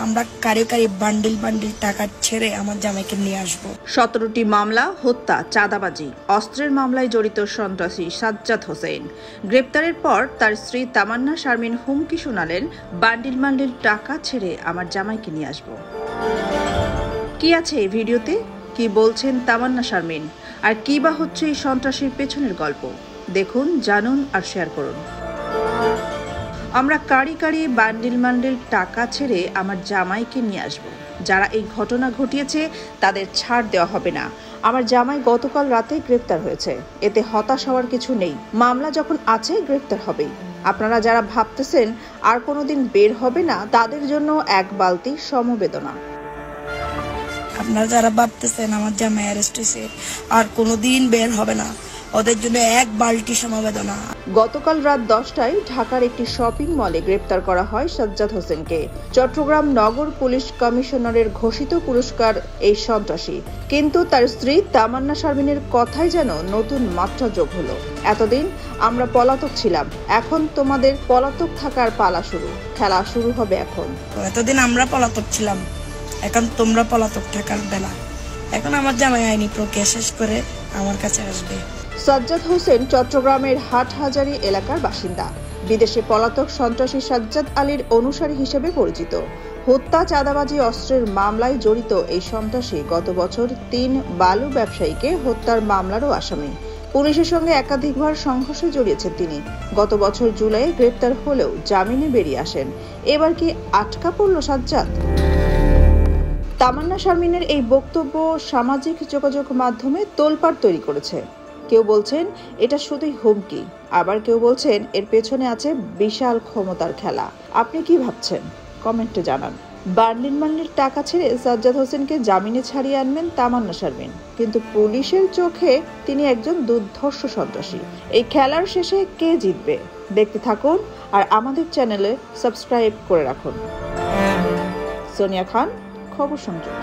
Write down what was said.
আমরা কারি কারি bundle bundle টাকা ছেড়ে আমার জামাইকে নিয়ে আসবো। 17টি মামলা, হত্যা, চাঁদাবাজি, অস্ত্রের মামলায় জড়িত সন্ত্রাসী সাজ্জাদ হোসেন গ্রেপ্তারের পর তার স্ত্রী তামান্না শারমিন হুমকি শোনালেন, বান্ডিল বান্ডিল টাকা ছেড়ে আমার জামাইকে নিয়ে আসবো। কি আছে এই ভিডিওতে, কি বলছেন তামান্না শারমিন, আর কি বা হচ্ছে এই সন্ত্রাসীর পেছনের গল্প? দেখুন, জানুন আর শেয়ার করুন। আমরা কারি কারি বান্ডিল বান্ডিল টাকা ছেড়ে আমার জামাইকে নিয়ে আসব। যারা এই ঘটনা ঘটিয়েছে তাদের ছাড় দেওয়া হবে না। আমার জামাই গতকাল রাতে গ্রেপ্তার হয়েছে, এতে হতাশ হওয়ার কিছু নেই। মামলা যখন আছে গ্রেপ্তার হবেই। আপনারা যারা ভাবতেছেন আর কোনোদিন বের হবে না, তাদের জন্য এক বালতি সমবেদনা। আপনারা যারা ভাবতেছেন আমার জামাই অ্যারেস্ট হয়েছে আর কোনোদিন বের হবে না, ওদের জন্য এক বালতি সমবেদনা। গতকাল রাত 10টায় ঢাকার একটি শপিং মলে গ্রেপ্তার করা হয় সাজ্জাদ হোসেনকে। চট্টগ্রাম নগর পুলিশ কমিশনারের ঘোষিত পুরস্কার এই সন্ত্রাসী। কিন্তু তার স্ত্রী তামান্না শারমিনের কথাই যেন নতুন মাত্রা যোগ হলো। এতদিন আমরা পলাতক ছিলাম, এখন তোমাদের পলাতক থাকার পালা শুরু। খেলা শুরু হবে এখন। এতদিন আমরা পলাতক ছিলাম, এখন তোমরা পলাতক থাকার বেলা। এখন আমার জামাই আইনি প্রক্রিয়া শেষ করে আমার কাছে আসবে। সাজ্জাদ হোসেন চট্টগ্রামের হাটহাজারী এলাকার বাসিন্দা। বিদেশে পলাতক সন্ত্রাসী সাজ্জাদ আলীর অনুসারী হিসেবে পরিচিত। হত্যা, চাঁদাবাজি, অস্ত্রের মামলায় জড়িত এই সন্ত্রাসী গত বছর 3 বালু ব্যবসায়ীকে হত্যার মামলারও আসামি। পুলিশের সঙ্গে একাধিকবার সংঘর্ষে জড়িয়েছেন তিনি। গত বছর জুলাইয়ে গ্রেপ্তার হলেও জামিনে বেরিয়ে আসেন। এবার কি আটকা পড়ল সাজ্জাদ? তামান্না শারমিনের এই বক্তব্য সামাজিক যোগাযোগ মাধ্যমে তোলপাড় তৈরি করেছে। কেউ বলছেন এটা শুধুই হুমকি, আবার কেউ বলছেন এর পেছনে আছে বিশাল ক্ষমতার খেলা। আপনি কি ভাবছেন? কমেন্টে জানান। বান্ডিল টাকা ছেড়ে সাজ্জাদ হোসেনকে জামিনে ছাড়িয়ে আনবেন তামান্না শারমিন, কিন্তু পুলিশের চোখে তিনি একজন দুর্ধর্ষ সন্ত্রাসী। এই খেলার শেষে কে জিতবে দেখতে থাকুন, আর আমাদের চ্যানেলে সাবস্ক্রাইব করে রাখুন। সোনিয়া খান, খবর সংযোগ।